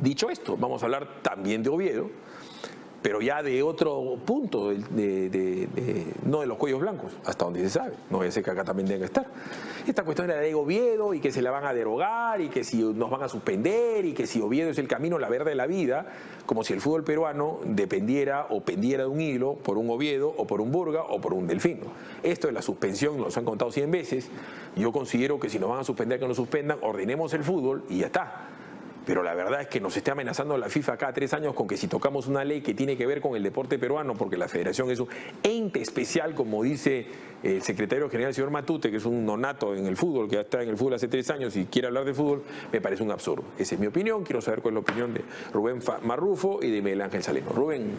Dicho esto, vamos a hablar también de Oviedo, pero ya de otro punto, no de los cuellos blancos, hasta donde se sabe, no es que acá también tenga que estar. Esta cuestión de la ley Oviedo y que se la van a derogar y que si nos van a suspender y que si Oviedo es el camino, la verdad de la vida, como si el fútbol peruano dependiera o pendiera de un hilo por un Oviedo o por un Burga o por un Delfino. Esto de la suspensión nos han contado 100 veces. Yo considero que si nos van a suspender, que nos suspendan, ordenemos el fútbol y ya está. Pero la verdad es que nos está amenazando la FIFA cada 3 años con que si tocamos una ley que tiene que ver con el deporte peruano, porque la federación es un ente especial, como dice el secretario general, el señor Matute, que es un nonato en el fútbol, que ya está en el fútbol hace 3 años y quiere hablar de fútbol, me parece un absurdo. Esa es mi opinión. Quiero saber cuál es la opinión de Rubén Marrufo y de Miguel Ángel Saleno. Rubén,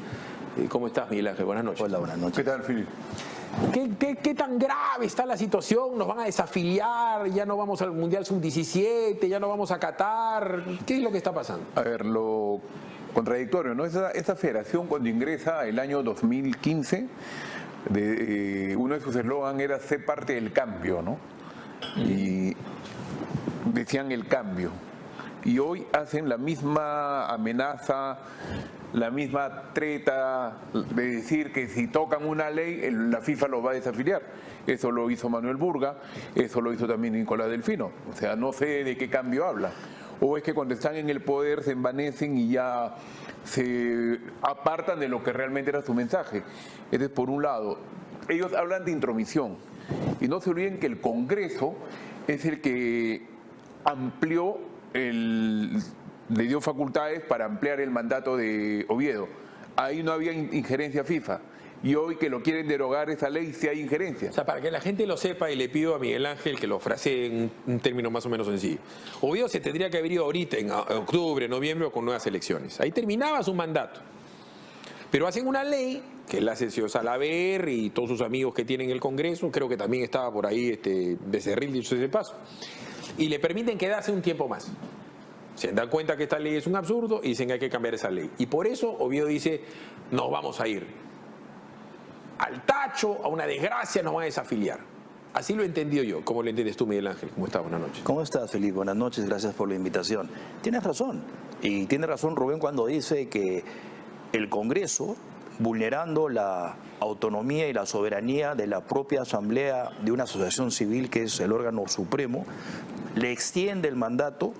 ¿cómo estás, Miguel Ángel? Buenas noches. Hola, buenas noches. ¿Qué tal, Filipe? ¿Qué tan grave está la situación? ¿Nos van a desafiliar? ¿Ya no vamos al Mundial Sub-17? ¿Ya no vamos a Qatar? ¿Qué es lo que está pasando? A ver, lo contradictorio, ¿no? Esta federación, cuando ingresa el año 2015, uno de sus eslogan era "sé parte del cambio", ¿no? Y decían el cambio. Y hoy hacen la misma amenaza, la misma treta de decir que si tocan una ley, la FIFA los va a desafiliar. Eso lo hizo Manuel Burga, eso lo hizo también Nicolás Delfino. O sea, no sé de qué cambio habla. O es que cuando están en el poder se envanecen y ya se apartan de lo que realmente era su mensaje. Entonces, por un lado, ellos hablan de intromisión. Y no se olviden que el Congreso es el que amplió le dio facultades para ampliar el mandato de Oviedo. Ahí no había injerencia FIFA. Y hoy que lo quieren derogar esa ley, sí hay injerencia. O sea, para que la gente lo sepa, y le pido a Miguel Ángel que lo frasee en un término más o menos sencillo. Oviedo se tendría que haber ido ahorita, en octubre, noviembre, o con nuevas elecciones. Ahí terminaba su mandato. Pero hacen una ley, que la hace el señor Salaver y todos sus amigos que tienen el Congreso, creo que también estaba por ahí Becerril, dicho ese paso, y le permiten quedarse un tiempo más. Se dan cuenta que esta ley es un absurdo y dicen que hay que cambiar esa ley. Y por eso Oviedo dice, nos vamos a ir al tacho, a una desgracia, nos van a desafiliar. Así lo he entendido yo. ¿Cómo lo entiendes tú, Miguel Ángel? ¿Cómo estás? Buenas noches. ¿Cómo estás, Felipe? Buenas noches, gracias por la invitación. Tienes razón, y tiene razón Rubén cuando dice que el Congreso, vulnerando la autonomía y la soberanía de la propia asamblea de una asociación civil que es el órgano supremo, le extiende el mandato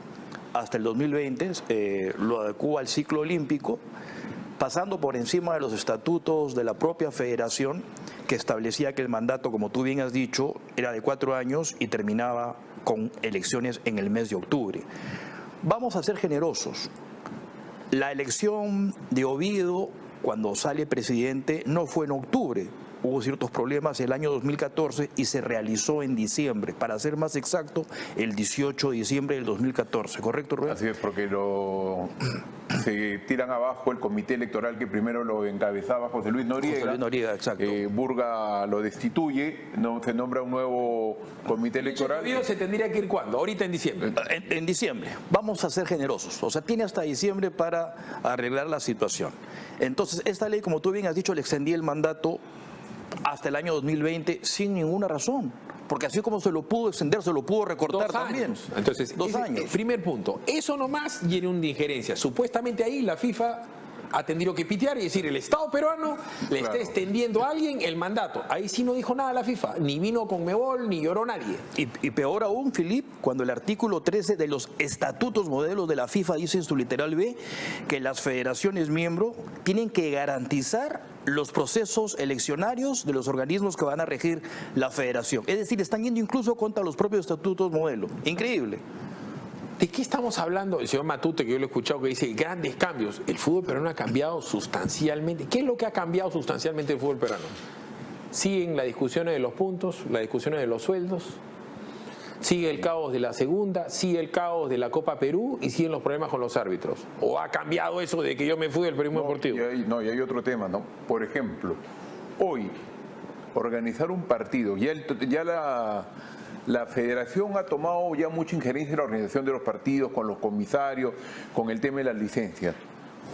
hasta el 2020, lo adecúa al ciclo olímpico, pasando por encima de los estatutos de la propia federación, que establecía que el mandato, como tú bien has dicho, era de 4 años y terminaba con elecciones en el mes de octubre. Vamos a ser generosos. La elección de Oviedo, cuando sale presidente, no fue en octubre. Hubo ciertos problemas el año 2014 y se realizó en diciembre, para ser más exacto, el 18 de diciembre del 2014, ¿correcto, Rubén? Así es, porque se tiran abajo el comité electoral que primero lo encabezaba José Luis Noriega. José Luis Noriega, exacto. Burga lo destituye, se nombra un nuevo comité electoral. ¿Oviedo se tendría que ir cuándo? ¿Ahorita en diciembre? En diciembre. Vamos a ser generosos. O sea, tiene hasta diciembre para arreglar la situación. Entonces, esta ley, como tú bien has dicho, le extendía el mandato hasta el año 2020 sin ninguna razón, porque así como se lo pudo extender, se lo pudo recortar también. Entonces, 2 años. Primer punto, eso nomás tiene una injerencia. Supuestamente ahí la FIFA ha tenido que pitear y decir, el Estado peruano le está extendiendo a alguien el mandato. Ahí sí no dijo nada la FIFA, ni vino Conmebol, ni lloró nadie. Y peor aún, Filip, cuando el artículo 13 de los estatutos modelos de la FIFA dice en su literal B que las federaciones miembros tienen que garantizar los procesos eleccionarios de los organismos que van a regir la federación. Es decir, están yendo incluso contra los propios estatutos modelo. Increíble. ¿De qué estamos hablando? El señor Matute, que yo lo he escuchado, que dice grandes cambios. El fútbol peruano ha cambiado sustancialmente. ¿Qué es lo que ha cambiado sustancialmente el fútbol peruano? Siguen las discusiones de los puntos, las discusiones de los sueldos, sigue el caos de la segunda, sigue el caos de la Copa Perú y siguen los problemas con los árbitros. ¿O ha cambiado eso de que yo me fui del periodismo deportivo? Y hay otro tema, ¿no? Por ejemplo, hoy, organizar un partido, la federación ha tomado ya mucha injerencia en la organización de los partidos, con los comisarios, con el tema de las licencias.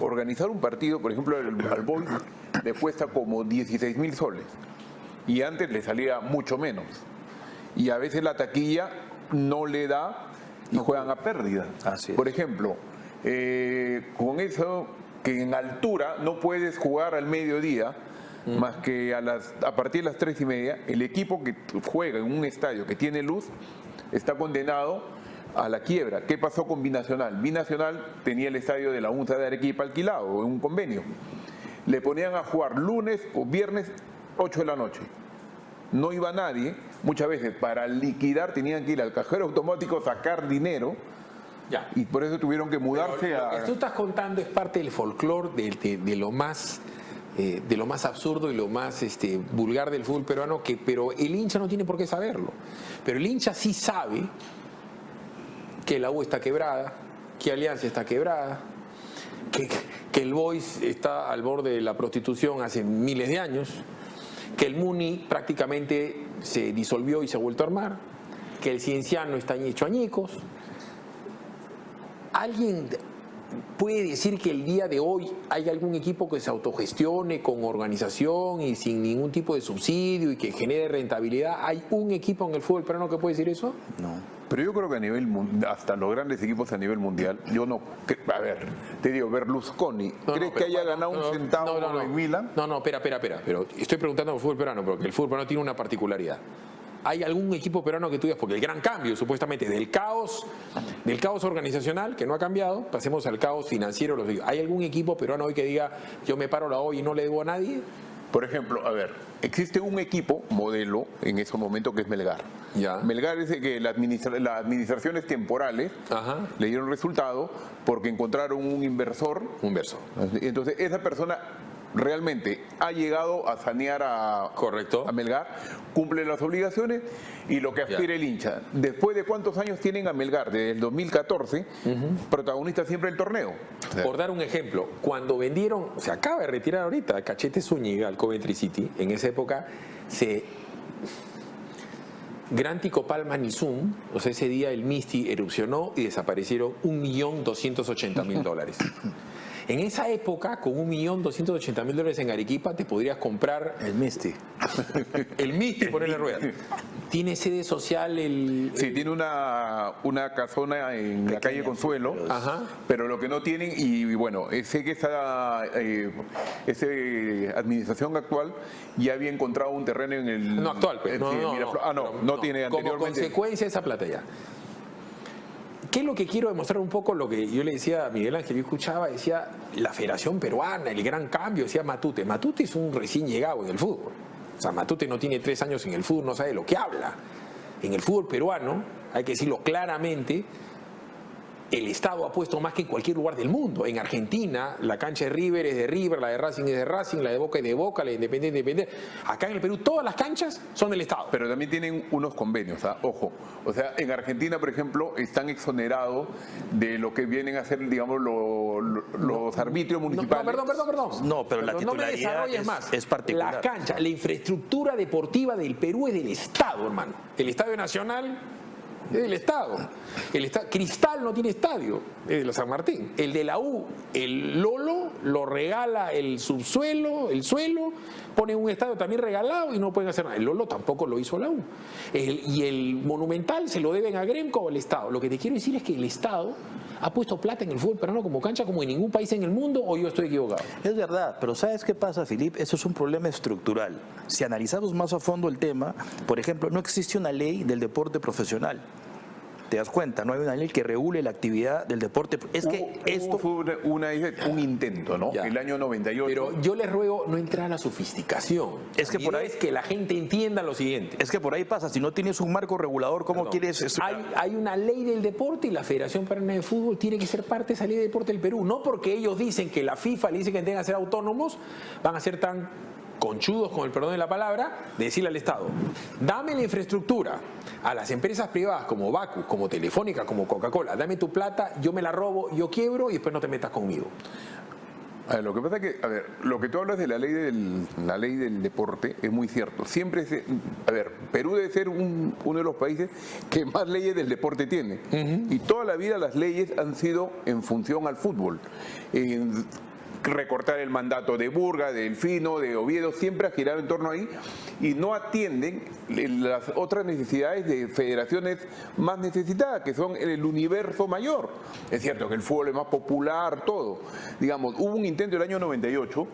Organizar un partido, por ejemplo, al Boys le cuesta como 16.000 soles y antes le salía mucho menos. Y a veces la taquilla no le da y juegan a pérdida. Así es. Por ejemplo, con eso que en altura no puedes jugar al mediodía, más que a partir de las 3:30, el equipo que juega en un estadio que tiene luz está condenado a la quiebra. ¿Qué pasó con Binacional? Binacional tenía el estadio de la UNSA de Arequipa alquilado en un convenio. Le ponían a jugar lunes o viernes 8 de la noche. No iba nadie. Muchas veces para liquidar tenían que ir al cajero automático, sacar dinero. Ya. Y por eso tuvieron que mudarse Pero lo a... que tú estás contando es parte del folclore de lo más absurdo y lo más vulgar del fútbol peruano, pero el hincha no tiene por qué saberlo. Pero el hincha sí sabe que la U está quebrada, que Alianza está quebrada, que el Boys está al borde de la prostitución hace miles de años, que el Muni prácticamente se disolvió y se ha vuelto a armar, que el Cienciano está hecho añicos. ¿Alguien puede decir que el día de hoy hay algún equipo que se autogestione con organización y sin ningún tipo de subsidio y que genere rentabilidad? ¿Hay un equipo en el fútbol peruano que puede decir eso? No. Pero yo creo que a nivel hasta los grandes equipos a nivel mundial, yo no, a ver, te digo, Berlusconi, ¿crees que haya ganado un centavo en Milan? No, espera, pero estoy preguntando por el fútbol peruano, porque el fútbol peruano tiene una particularidad. ¿Hay algún equipo peruano que tú digas? Porque el gran cambio, supuestamente, del caos organizacional, que no ha cambiado, pasemos al caos financiero. ¿Hay algún equipo peruano hoy que diga, yo me paro la hoy y no le debo a nadie? Por ejemplo, a ver, existe un equipo modelo en ese momento que es Melgar. Ya. Melgar es que las administraciones temporales le dieron resultado porque encontraron un inversor. Entonces, esa persona realmente ha llegado a sanear a Melgar, cumple las obligaciones y lo que aspira el hincha. ¿Después de cuántos años tienen a Melgar? Desde el 2014, protagonista siempre del torneo. Por dar un ejemplo, cuando vendieron, se acaba de retirar ahorita Cachete Zúñiga al Coventry City, en esa época Gran Tico Palma Nizum, o sea, ese día el Misti erupcionó y desaparecieron $1.280.000. En esa época, con $1.280.000 en Arequipa, te podrías comprar... El Misti. El Misti, ponerle ruedas. ¿Tiene sede social el...? Sí, tiene una casona en la calle Consuelo, pero lo que no tienen, y bueno, sé que esa administración actual ya había encontrado un terreno en el... No actual, pues. No tiene anteriormente. Como consecuencia de esa plata ya. ¿Qué es lo que quiero demostrar un poco? Lo que yo le decía a Miguel Ángel, yo escuchaba, decía la Federación Peruana, el gran cambio, decía Matute. Matute es un recién llegado en el fútbol. O sea, Matute no tiene 3 años en el fútbol, no sabe de lo que habla. En el fútbol peruano, hay que decirlo claramente, el Estado ha puesto más que en cualquier lugar del mundo. En Argentina, la cancha de River es de River, la de Racing es de Racing, la de Boca es de Boca, la de Independiente es de Independiente. Acá en el Perú todas las canchas son del Estado. Pero también tienen unos convenios, ojo. O sea, en Argentina, por ejemplo, están exonerados de lo que vienen a ser, digamos, los arbitrios municipales. Perdón. No, pero la titularidad es particular. La cancha, la infraestructura deportiva del Perú es del Estado, hermano. El Estadio Nacional es del Estado. Cristal no tiene estadio, es de la San Martín. El de la U, el Lolo, lo regala el subsuelo, el suelo, ponen un estadio también regalado y no pueden hacer nada. El Lolo tampoco lo hizo la U. Y el Monumental se lo deben a Gremco o al Estado. Lo que te quiero decir es que el Estado ha puesto plata en el fútbol peruano como cancha como en ningún país en el mundo, ¿o yo estoy equivocado? Es verdad, pero ¿sabes qué pasa, Filip? Eso es un problema estructural. Si analizamos más a fondo el tema, por ejemplo, no existe una ley del deporte profesional. ¿Te das cuenta? No hay una ley que regule la actividad del deporte. Es que esto fue un intento, ¿no? Ya. El año 98. Pero yo les ruego no entrar a la sofisticación. Es que por ahí es que la gente entienda lo siguiente. Es que por ahí pasa. Si no tienes un marco regulador, ¿cómo quieres? Hay una ley del deporte y la Federación Peruana de Fútbol tiene que ser parte de esa ley de deporte del Perú. No porque ellos dicen que la FIFA le dice que tengan que ser autónomos, van a ser tan conchudos, con el perdón de la palabra, de decirle al Estado, dame la infraestructura a las empresas privadas como Bacus, como Telefónica, como Coca-Cola, dame tu plata, yo me la robo, yo quiebro y después no te metas conmigo. A ver, lo que pasa es que, lo que tú hablas de la ley del deporte es muy cierto. Siempre Perú debe ser uno de los países que más leyes del deporte tiene. Y toda la vida las leyes han sido en función al fútbol. recortar el mandato de Burga, de Delfino, de Oviedo, siempre ha girado en torno ahí y no atienden las otras necesidades de federaciones más necesitadas, que son el universo mayor. Es cierto que el fútbol es más popular, todo. Digamos, hubo un intento el año 98,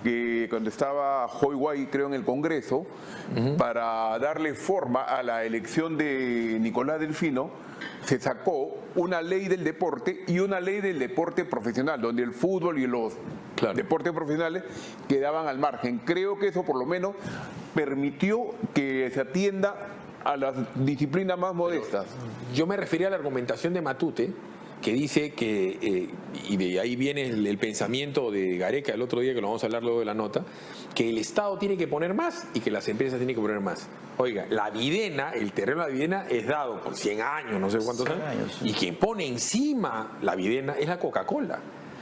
que cuando estaba Joy Guay, creo, en el Congreso, para darle forma a la elección de Nicolás Delfino, se sacó una ley del deporte y una ley del deporte profesional, donde el fútbol y los deportes profesionales quedaban al margen. Creo que eso por lo menos permitió que se atienda a las disciplinas más modestas. Yo me refería a la argumentación de Matute, que dice que, y de ahí viene el pensamiento de Gareca el otro día, que lo vamos a hablar luego de la nota, que el Estado tiene que poner más y que las empresas tienen que poner más. Oiga, la videna, el terreno de la videna es dado por 100 años, no sé cuántos años, y quien pone encima la videna es la Coca-Cola.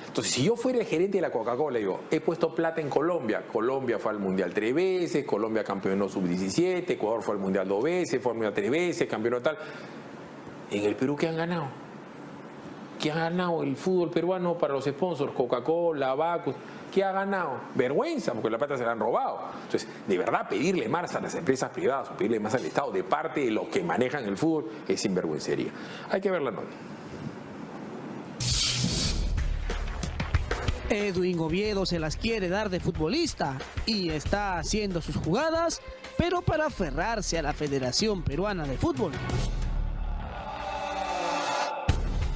Entonces, si yo fuera el gerente de la Coca-Cola, digo, he puesto plata en Colombia. Colombia fue al Mundial 3 veces, Colombia campeonó sub-17, Ecuador fue al Mundial 2 veces, fue al Mundial 3 veces, campeonó tal. En el Perú, ¿qué han ganado? ¿Qué ha ganado el fútbol peruano para los sponsors? Coca-Cola, Bacus. ¿Qué ha ganado? Vergüenza, porque la plata se la han robado. Entonces, de verdad, pedirle más a las empresas privadas o pedirle más al Estado de parte de los que manejan el fútbol es sinvergüencería. Hay que ver la nota. Edwin Oviedo se las quiere dar de futbolista y está haciendo sus jugadas, pero para aferrarse a la Federación Peruana de Fútbol.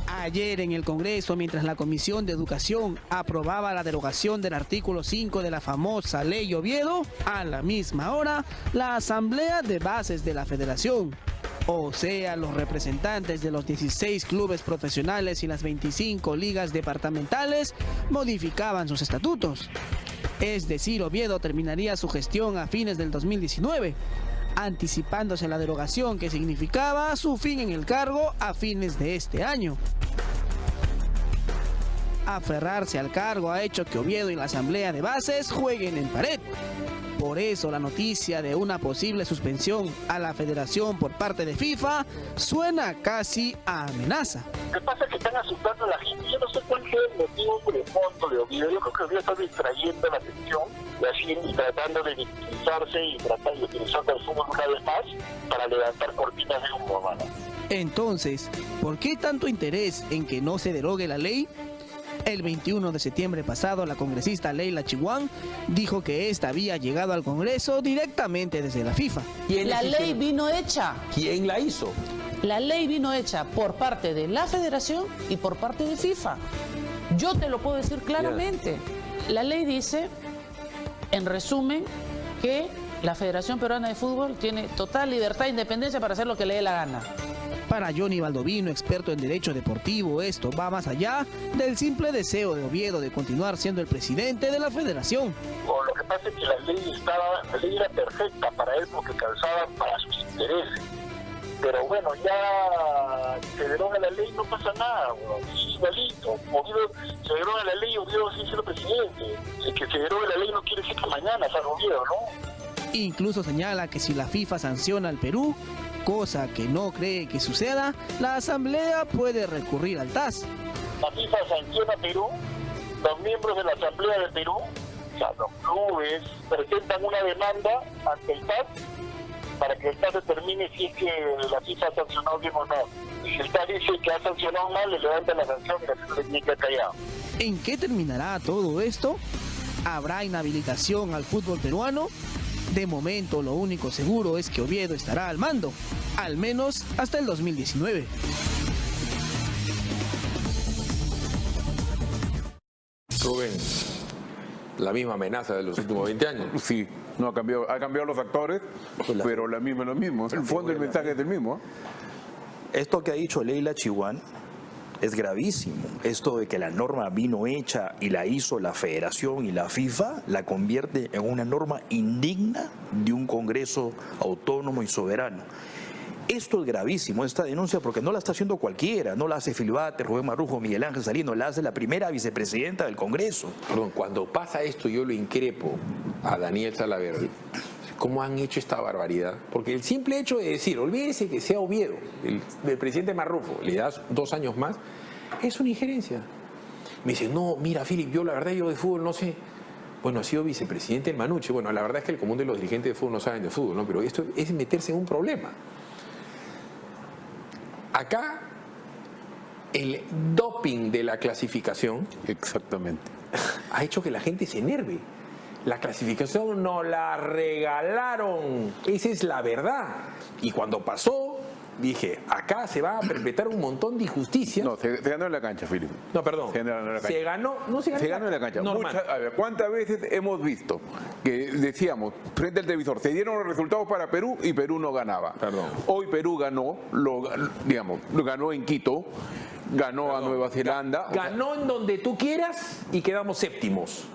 Ayer en el Congreso, mientras la Comisión de Educación aprobaba la derogación del artículo 5 de la famosa Ley Oviedo, a la misma hora, la Asamblea de Bases de la Federación, o sea, los representantes de los 16 clubes profesionales y las 25 ligas departamentales, modificaban sus estatutos. Es decir, Oviedo terminaría su gestión a fines del 2019, anticipándose la derogación que significaba su fin en el cargo a fines de este año. Aferrarse al cargo ha hecho que Oviedo y la Asamblea de Bases jueguen en pared. Por eso la noticia de una posible suspensión a la federación por parte de FIFA suena casi a amenaza. Lo que pasa es que están asustando a la gente. Yo no sé cuál es el motivo de fondo de Oviedo. Yo creo que Oviedo está distrayendo la atención y tratando de victimizarse y tratando de utilizar el fútbol una vez más para levantar cortinas de humo, hermano. Entonces, ¿por qué tanto interés en que no se derogue la ley? El 21 de septiembre pasado, la congresista Leila Chihuán dijo que esta había llegado al Congreso directamente desde la FIFA. La ley vino hecha. ¿Quién la hizo? La ley vino hecha por parte de la Federación y por parte de FIFA. Yo te lo puedo decir claramente. La ley dice, en resumen, que la Federación Peruana de Fútbol tiene total libertad e independencia para hacer lo que le dé la gana. Para Johnny Baldovino, experto en derecho deportivo, esto va más allá del simple deseo de Oviedo de continuar siendo el presidente de la federación. Lo que pasa es que la ley era perfecta para él porque calzaba para sus intereses. Pero bueno, ya se deroga la ley, no pasa nada, es igualito. Oviedo, se deroga la ley, Oviedo sigue siendo presidente. El que se deroga la ley no quiere decir que mañana salga Oviedo, ¿no? Incluso señala que si la FIFA sanciona al Perú, cosa que no cree que suceda, la Asamblea puede recurrir al TAS. La FIFA sanciona a Perú, los miembros de la Asamblea de Perú, o sea, los clubes, presentan una demanda ante el TAS para que el TAS determine si es que la FIFA ha sancionado bien o no. Y si el TAS dice que ha sancionado mal, le levanta la sanción y la FIFA le tiene que callar. ¿En qué terminará todo esto? ¿Habrá inhabilitación al fútbol peruano? De momento, lo único seguro es que Oviedo estará al mando, al menos hasta el 2019. Rubén, la misma amenaza de los últimos 20 años. Sí, no ha cambiado los actores, pero lo mismo. El fondo del mensaje es el mismo. Esto que ha dicho Leila Chihuán es gravísimo. Esto de que la norma vino hecha y la hizo la Federación y la FIFA, la convierte en una norma indigna de un Congreso autónomo y soberano. Esto es gravísimo, esta denuncia, porque no la está haciendo cualquiera, no la hace Filbate, Rubén Marrujo, Miguel Ángel Salino, la hace la primera vicepresidenta del Congreso. Perdón, cuando pasa esto yo lo increpo a Daniel Salaverry. ¿Cómo han hecho esta barbaridad? Porque el simple hecho de decir, olvídese que sea Oviedo, el presidente Marrufo, le das 2 años más, es una injerencia. Me dice, no, mira, Philip, yo la verdad yo de fútbol no sé. Bueno, ha sido vicepresidente del Manuche. Bueno, la verdad es que el común de los dirigentes de fútbol no saben de fútbol, ¿no? Pero esto es meterse en un problema. Acá, el doping de la clasificación Exactamente. ha hecho que la gente se enerve. La clasificación nos la regalaron. Esa es la verdad. Y cuando pasó, dije, acá se va a perpetrar un montón de injusticias. No, se ganó en la cancha, Filipe. No, perdón. Se ganó en la cancha. Se ganó, no se ganó. Se ganó en la cancha. Normal. A ver, ¿cuántas veces hemos visto que decíamos frente al televisor, se dieron los resultados para Perú y Perú no ganaba? Perdón. Hoy Perú ganó, lo ganó en Quito, ganó a Nueva Zelanda. Ganó en donde tú quieras y quedamos séptimos.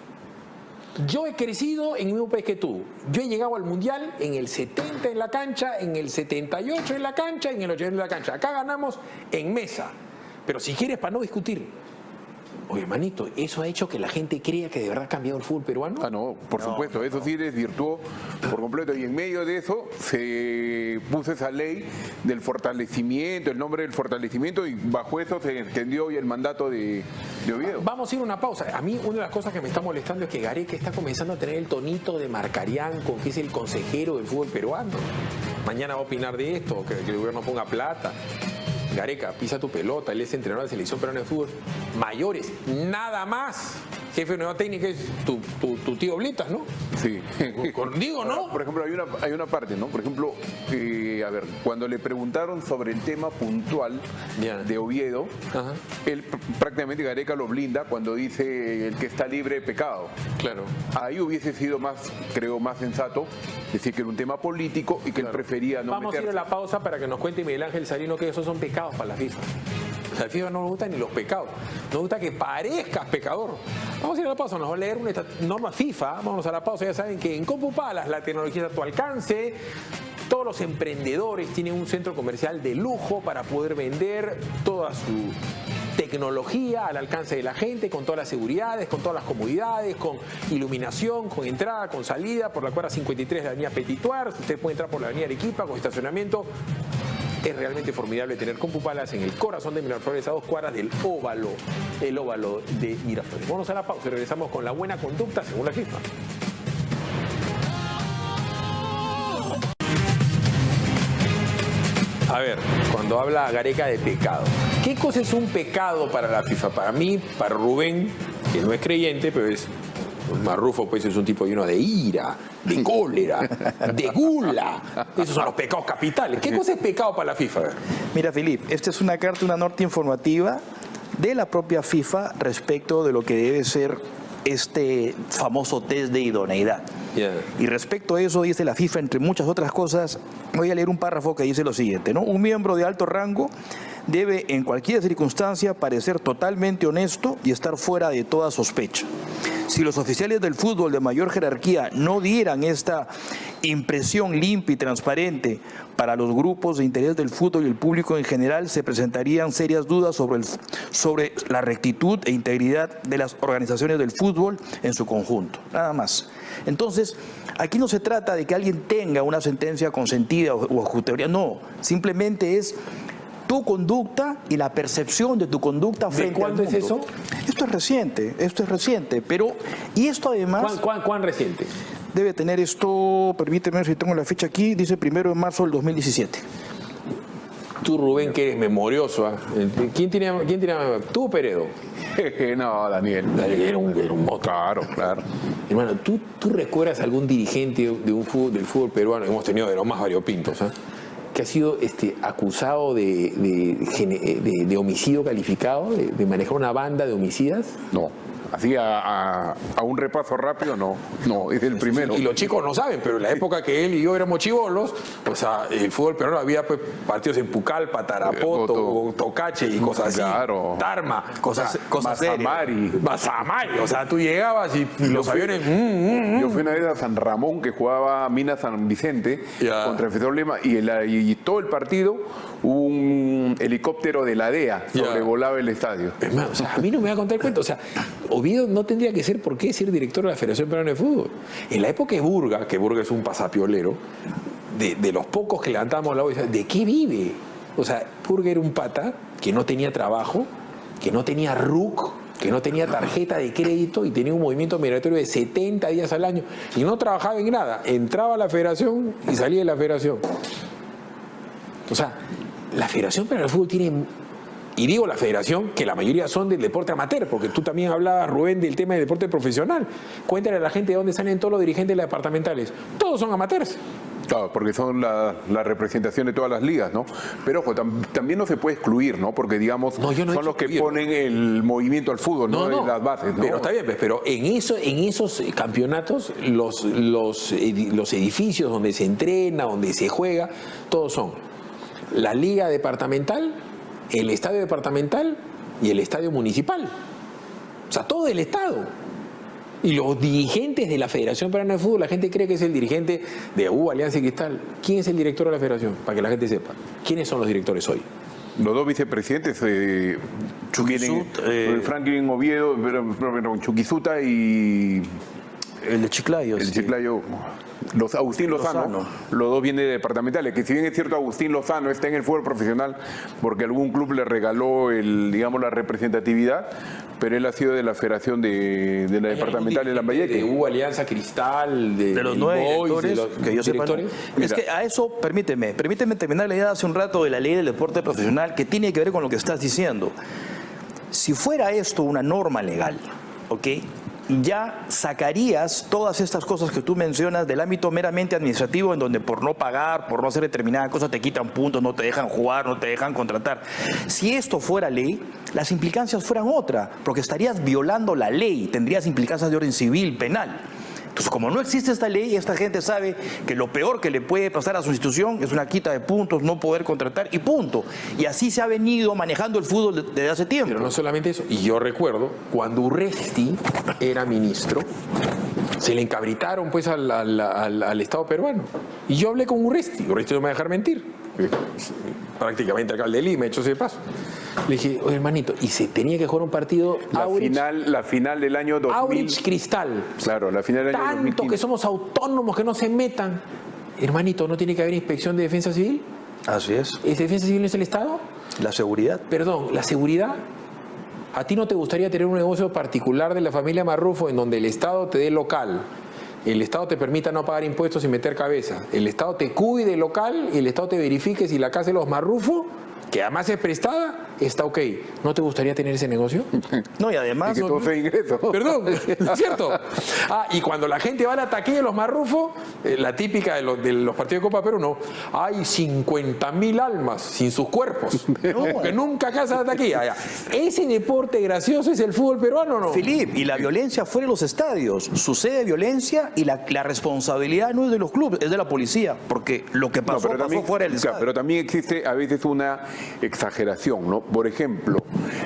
Yo he crecido en el mismo país que tú. Yo he llegado al Mundial en el 70 en la cancha, en el 78 en la cancha, en el 80 en la cancha. Acá ganamos en mesa. Pero si quieres, para no discutir. Oye, hermanito, ¿eso ha hecho que la gente crea que de verdad ha cambiado el fútbol peruano? Ah, no, por supuesto, eso sí desvirtuó por completo. Y en medio de eso se puso esa ley del fortalecimiento, el nombre del fortalecimiento, y bajo eso se entendió hoy el mandato de Oviedo. Vamos a ir a una pausa. A mí una de las cosas que me está molestando es que Gareca está comenzando a tener el tonito de Marcarián, con que es el consejero del fútbol peruano. Mañana va a opinar de esto, que el gobierno ponga plata. Gareca, pisa tu pelota, él es entrenador de selección peruana de fútbol. Mayores, nada más. Jefe de nueva técnica es tu tío Blitas, ¿no? Sí. Digo, ¿no? Por ejemplo, hay una parte, ¿no? Por ejemplo, a ver, cuando le preguntaron sobre el tema puntual de Oviedo, Ajá. él prácticamente Gareca lo blinda cuando dice el que está libre de pecado. Claro. Ahí hubiese sido más sensato decir que era un tema político y que él prefería no Vamos a ir meterse. a la pausa para que nos cuente Miguel Ángel Sarino que esos son pecados para la FIFA. A la FIFA no nos gustan ni los pecados. Nos gusta que parezcas pecador. Vamos a ir a la pausa, nos va a leer una norma FIFA. Vámonos a la pausa. Ya saben que en CompuPalas la tecnología está a tu alcance. Todos los emprendedores tienen un centro comercial de lujo para poder vender toda su tecnología al alcance de la gente, con todas las seguridades, con todas las comodidades, con iluminación, con entrada, con salida, por la cuadra 53 de la avenida Petituar. Usted puede entrar por la avenida Arequipa con estacionamiento. Es realmente formidable tener CompuPalas en el corazón de Miraflores, a 2 cuadras del óvalo, el óvalo de Miraflores. Vamos a la pausa y regresamos con la buena conducta según la FIFA. A ver, cuando habla Gareca de pecado, ¿qué cosa es un pecado para la FIFA? Para mí, para Rubén, que no es creyente, pero es Marrufo, pues es un tipo lleno de ira, de cólera, de gula. Esos son los pecados capitales. ¿Qué cosa es pecado para la FIFA? A ver. Mira, Filip, esta es una carta, una nota informativa de la propia FIFA respecto de lo que debe ser este famoso test de idoneidad. Yeah. Y respecto a eso, dice la FIFA, entre muchas otras cosas, voy a leer un párrafo que dice lo siguiente, ¿no? Un miembro de alto rango debe en cualquier circunstancia parecer totalmente honesto y estar fuera de toda sospecha. Si los oficiales del fútbol de mayor jerarquía no dieran esta impresión limpia y transparente para los grupos de interés del fútbol y el público en general, se presentarían serias dudas sobre la rectitud e integridad de las organizaciones del fútbol en su conjunto. Nada más. Entonces, aquí no se trata de que alguien tenga una sentencia consentida o ejecutoria, no, simplemente es tu conducta y la percepción de tu conducta frente al mundo. ¿De cuándo es eso? Esto es reciente, pero, y esto además ¿Cuán reciente? debe tener esto, permíteme ver si tengo la fecha aquí, dice 1 de marzo del 2017. Tú, Rubén, que eres memorioso, ¿eh? ¿Quién tiene tú o Peredo? No, Daniel. Era un moto. Claro. Hermano, ¿tú recuerdas algún dirigente del fútbol peruano, que hemos tenido de los más variopintos, que ha sido acusado de homicidio calificado, de manejar una banda de homicidas? No. Así a un repaso rápido, no, es el primero. Y los chicos no saben, pero en la época que él y yo éramos chibolos, o sea, el fútbol peruano había pues, partidos en Pucalpa, Tarapoto, Tocache y cosas así. Claro. Tarma, cosas Mazamari. Mazamari, o sea, tú llegabas y los aviones... Yo fui una vez a San Ramón, que jugaba Mina San Vicente contra el profesor Lema, y todo el partido un helicóptero de la DEA sobrevolaba el estadio. Hermano, o sea, a mí no me va a contar el cuento. O sea, Oviedo no tendría que ser por qué ser director de la Federación Peruana de Fútbol. En la época de Burga, que Burga es un pasapiolero, de los pocos que levantábamos la voz, ¿de qué vive? O sea, Burga era un pata que no tenía trabajo, que no tenía RUC, que no tenía tarjeta de crédito y tenía un movimiento migratorio de 70 días al año y no trabajaba en nada, entraba a la federación y salía de la federación. O sea, la Federación Peruana de Fútbol tiene, y digo la federación, que la mayoría son del deporte amateur, porque tú también hablabas, Rubén, del tema del deporte profesional. Cuéntale a la gente de dónde salen todos los dirigentes de las departamentales. Todos son amateurs. Claro, porque son la representación de todas las ligas, ¿no? Pero ojo, también no se puede excluir, ¿no? Porque, digamos, No, yo no he son los que excluido. ponen el movimiento al fútbol, ¿no? No, Las bases, ¿no? Pero está bien, pues, pero en esos campeonatos, los edificios donde se entrena, donde se juega, todos son la liga departamental, el estadio departamental y el estadio municipal. O sea, todo el estado. Y los dirigentes de la Federación Peruana de Fútbol, la gente cree que es el dirigente de Alianza y Cristal. ¿Quién es el director de la federación? Para que la gente sepa. ¿Quiénes son los directores hoy? Los dos vicepresidentes, Franklin Oviedo, Chuquisuta y El de Chiclayo. el sí. Chiclayo, Agustín Lozano, los dos vienen de departamentales, que si bien es cierto Agustín Lozano está en el fútbol profesional porque algún club le regaló digamos la representatividad, pero él ha sido de la federación de la departamental de Lambayeque. De Alianza Cristal, De los 9 Boys, directores, de los que yo sepa, ¿no? directores. Es que a eso, permíteme terminar la idea hace un rato de la ley del deporte profesional que tiene que ver con lo que estás diciendo. Si fuera esto una norma legal, ¿ok?, ya sacarías todas estas cosas que tú mencionas del ámbito meramente administrativo, en donde por no pagar, por no hacer determinada cosa, te quitan puntos, no te dejan jugar, no te dejan contratar. Si esto fuera ley, las implicancias fueran otra, porque estarías violando la ley, tendrías implicancias de orden civil, penal. Entonces, como no existe esta ley, esta gente sabe que lo peor que le puede pasar a su institución es una quita de puntos, no poder contratar y punto. Y así se ha venido manejando el fútbol desde hace tiempo. Pero no solamente eso. Y yo recuerdo, cuando Urresti era ministro, se le encabritaron pues al Estado peruano. Y yo hablé con Urresti. Urresti no me va a dejar mentir. Prácticamente alcalde de Lima, hecho ese paso. Le dije, oye, hermanito, y se tenía que jugar un partido La final del año 2000. Aurich Cristal. Claro, la final del año 2015. Tanto que somos autónomos, que no se metan. Hermanito, ¿no tiene que haber inspección de defensa civil? Así es. ¿Es defensa civil no es el Estado? La seguridad. Perdón, la seguridad. ¿A ti no te gustaría tener un negocio particular de la familia Marrufo en donde el Estado te dé local, el Estado te permita no pagar impuestos y meter cabeza, el Estado te cuide local y el Estado te verifique si la casa de los Marrufo, que además es prestada, está ok? ¿No te gustaría tener ese negocio? No, y además... Y que todo sea ingreso. Perdón, ¿no es cierto? Y cuando la gente va a la taquilla de los Marrufo, la típica de los partidos de Copa Perú, no, hay 50.000 almas sin sus cuerpos, que nunca casa la taquilla. Ya. ¿Ese deporte gracioso es el fútbol peruano o no? Filipe, y la violencia fuera de los estadios. Sucede violencia y la responsabilidad no es de los clubes, es de la policía, porque lo que pasó, pasó fuera del estadio. Pero también existe a veces una exageración, ¿no? Por ejemplo,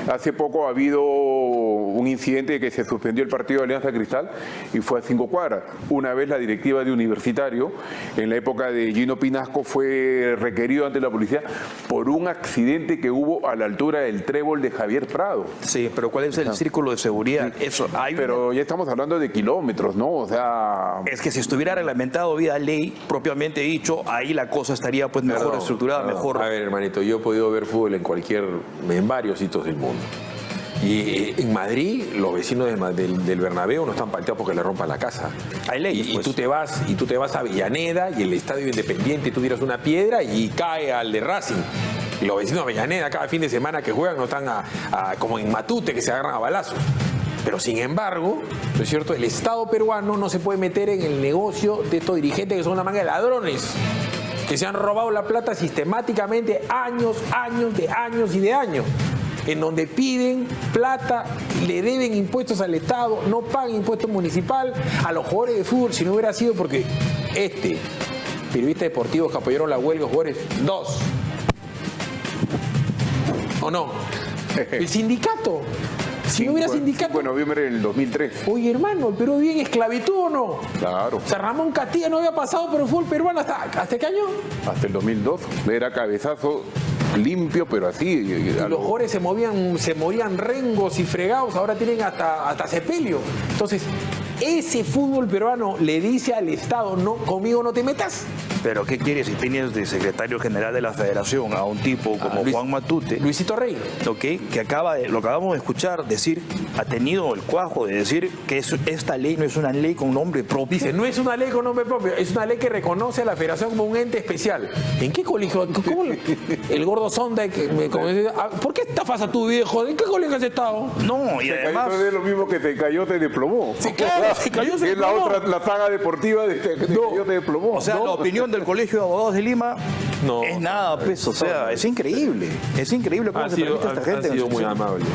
hace poco ha habido un incidente de que se suspendió el partido de Alianza Cristal y fue a 5 cuadras. Una vez la directiva de Universitario, en la época de Gino Pinasco, fue requerido ante la policía por un accidente que hubo a la altura del trébol de Javier Prado. Sí, pero ¿cuál es el círculo de seguridad? Eso, Pero ya estamos hablando de kilómetros, ¿no? O sea... Es que si estuviera reglamentado vía ley, propiamente dicho, ahí la cosa estaría pues mejor Perdón, estructurada, mejor... A ver, hermanito, yo he podido ver fútbol en varios sitios del mundo. Y en Madrid, los vecinos del Bernabéu no están palteados porque le rompan la casa. Hay leyes, y pues. tú te vas a Avellaneda y el Estadio Independiente, tú tiras una piedra y cae al de Racing. Y los vecinos de Avellaneda, cada fin de semana que juegan, no están como en Matute, que se agarran a balazos. Pero sin embargo, ¿no es cierto?, el Estado peruano no se puede meter en el negocio de estos dirigentes que son una manga de ladrones, que se han robado la plata sistemáticamente años y de años, en donde piden plata, le deben impuestos al Estado, no pagan impuesto municipal a los jugadores de fútbol. Si no hubiera sido porque periodistas deportivos que apoyaron la huelga, jugadores, 2. ¿O no? El sindicato. Si no hubiera sindicato... 5 de noviembre del 2003. Oye, hermano, ¿el Perú vive en esclavitud o no? Claro. O sea, Ramón Castilla no había pasado por el fútbol peruano ¿hasta qué año? Hasta el 2002. Era cabezazo limpio, pero así. Y los jugadores se movían rengos y fregados, ahora tienen hasta sepelio. Entonces, ese fútbol peruano le dice al Estado, no, conmigo no te metas. Pero ¿qué quieres si tienes de secretario general de la Federación a un tipo como Juan Matute? Luisito Rey. ¿Ok? Que lo acabamos de escuchar decir, ha tenido el cuajo de decir que esta ley no es una ley con nombre propio. Dice, no es una ley con nombre propio, es una ley que reconoce a la Federación como un ente especial. ¿En qué colegio? El gordo sonda, ¿por qué estafas a tu viejo? ¿En qué colegio has estado? No, y además... Eso es lo mismo que Se Cayó, Te Desplomó. Sí, claro, Se Cayó, Se Es la Desplomó. otra, la saga deportiva de Se Cayó, Te Desplomó. O sea, ¿no? la opinión del Colegio de Abogados de Lima No. es nada, pues, o sea, es increíble. Es increíble cómo se permite a esta gente. Ha sido muy amable.